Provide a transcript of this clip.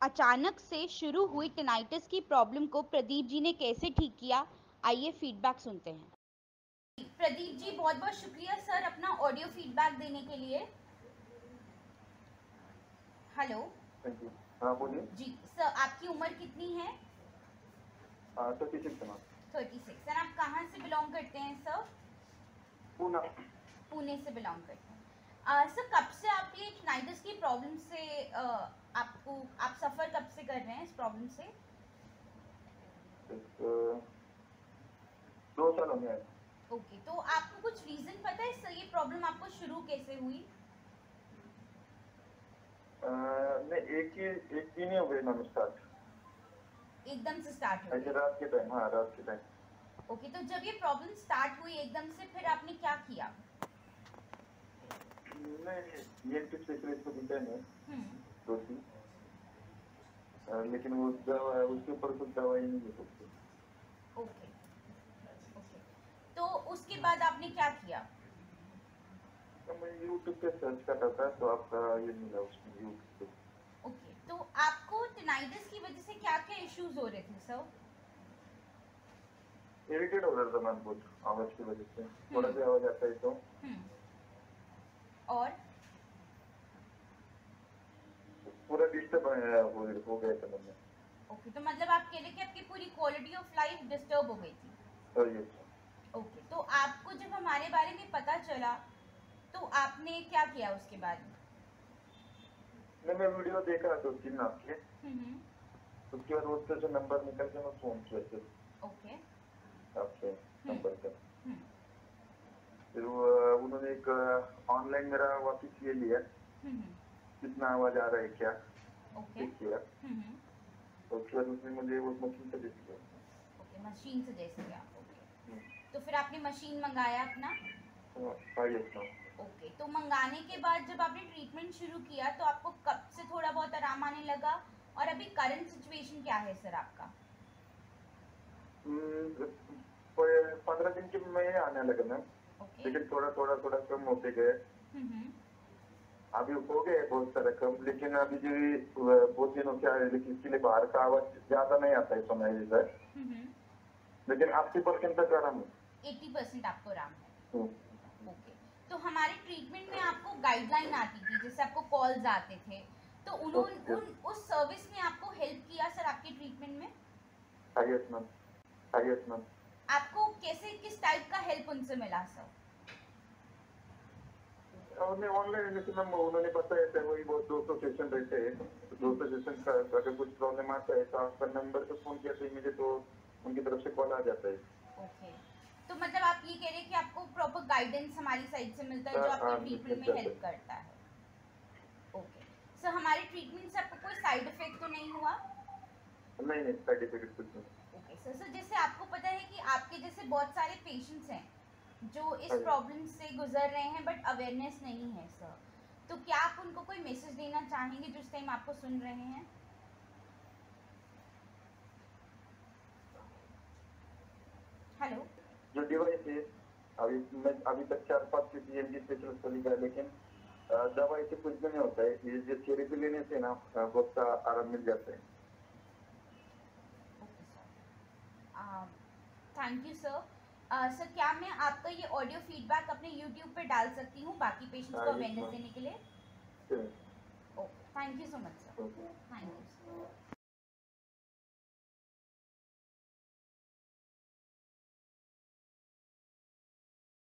अचानक से शुरू हुई टिनाइटिस की प्रॉब्लम को प्रदीप जी ने कैसे ठीक किया, आइए फीडबैक सुनते हैं। प्रदीप जी, बहुत बहुत शुक्रिया सर अपना ऑडियो फीडबैक देने के लिए। हेलो। Thank you. हाँ बोलिए। जी सर, आपकी उम्र कितनी है? 36 है। 36। सर आप कहाँ से बिलोंग करते हैं सर? पूना। पुणे से बिलोंग करते हैं। सर कब से आप ये टिनाइटिस की प्रॉब्लम से आप सफ़र कब से कर रहे हैं इस प्रॉब्लम से? एक 2 साल हो गया है। ओके, तो आपको कुछ रीज़न पता है सर ये प्रॉब्लम आपको शुरू कैसे हुई? नहीं, एक दिन ही हो गई मैम स्टार्ट। एकदम से स्टार्ट हो ऐसे गई? रात के टाइम, हाँ रात के टाइम। ओके, तो जब ये प्रॉब्लम स्टार्ट हुई एकदम से, फिर आपने क्या किया? नहीं, ये कुछ स्पेशलिस्ट को दिखा नहीं। हम्म। 2 3। लेकिन वो दवा है, उसके ऊपर कुछ दवाई नहीं दे सकती। ओके। ओके, तो उसके बाद आपने क्या किया? तो मैं यूट्यूब पे सर्च कर रहा था तो आपका ये मिला उसमें यूट्यूब पे। ओके, तो आपको टिनाइटिस की वजह से क्या क्या इश्यूज हो रहे थे सर? इरिटेट हो रहा था मैम बहुत आवाज की वजह से, थोड़ा हम्म। भी आवाज आता है तो हम्म। और? पूरा डिस्टर्ब हो गया था मैंने। ओके, तो मतलब आप कह रहे कि आपकी पूरी क्वालिटी ऑफ लाइफ डिस्टर्ब हो गई थी? तो ये ओके, तो आपको जब हमारे बारे में पता चला तो आपने क्या किया उसके बाद? नहीं, मैं वीडियो देखा 2 3 आपके। हम्म। उसके बाद उससे जो नंबर निकल के मैं फोन किया फिर ओके। आपके हम्म। नंबर पे। हम्म। फिर उन्होंने एक ऑनलाइन मेरा वापिस ये लिया, हम्म। कितना आवाज आ रहा है क्या ओके। चेक किया। हम्म। तो उसके बाद उसने मुझे वो मशीन सजेस्ट किया। ओके, मशीन से जैसे क्या? ओके, हम्म। तो फिर आपने मशीन मंगाया अपना? हाँ यस मैम। ओके, तो मंगाने के बाद जब आपने ट्रीटमेंट शुरू किया तो आपको कब से थोड़ा बहुत आराम आने लगा, और अभी करंट सिचुएशन क्या है सर आपका? 15 दिन के में आने लगा मैम। ओके। लेकिन थोड़ा कम होते गए। हम्म। अभी हो गए बहुत सारा कम, लेकिन अभी जो बहुत दिनों से आए, लेकिन इसके लिए बाहर का आवाज ज्यादा नहीं आता है सुनाई देता है। हम्म। लेकिन 80% तक आराम है। 80% आपको आराम है? हम्म। ओके, तो हमारे ट्रीटमेंट में आपको गाइडलाइन आती थी, जैसे आपको कॉल्स आते थे, तो उन्होंने ओके। उस सर्विस ने आपको हेल्प किया सर आपके ट्रीटमेंट में? हाँ यस मैम। हाँ यस मैम। आपको कैसे, किस टाइप का हेल्प उनसे मिला सर? हमने ऑनलाइन जैसे मैम उन्होंने बताया था, वही बहुत 200 सेशन रहते हैं, तो 200 सेशन का अगर कुछ प्रॉब्लम आता है तो आपका नंबर पे फोन किया तो इमीडिएट तो उनकी तरफ से कॉल आ जाता है। ओके, तो मतलब आप ये कह रहे हैं कि आपको प्रॉपर गाइडेंस हमारी साइड से मिलता है हाँ जो आपके हाँ, ट्रीटमेंट मिल में जाता हेल्प है। करता है? ओके, सर हमारे ट्रीटमेंट से आपको कोई साइड इफेक्ट तो नहीं हुआ? नहीं नहीं, साइड इफेक्ट कुछ नहीं। ओके सर, सर जैसे आपको पता है कि आपके जैसे बहुत सारे पेशेंट्स हैं जो इस हाँ जी। प्रॉब्लम से गुजर रहे हैं बट अवेयरनेस नहीं है सर, तो क्या आप उनको कोई मैसेज देना चाहेंगे जो इस टाइम आपको सुन रहे हैं? हेलो। जो डिवाइस है, अभी तक 4 5 पीएमजी स्पेशलिस्ट को लिखा है, लेकिन दवाई से कुछ भी नहीं होता है। ये जो थेरेपी लेने से ना बहुत सा आराम मिल जाता है। Okay sir, thank you sir. Sir क्या मैं आपका ये ऑडियो फीडबैक अपने यूट्यूब पे डाल सकती हूँ बाकी पेशेंट्स हाँ को यस अवेयरनेस मैम। देने के लिए? चलिए। Okay, thank you so much sir. Okay. Thank you sir.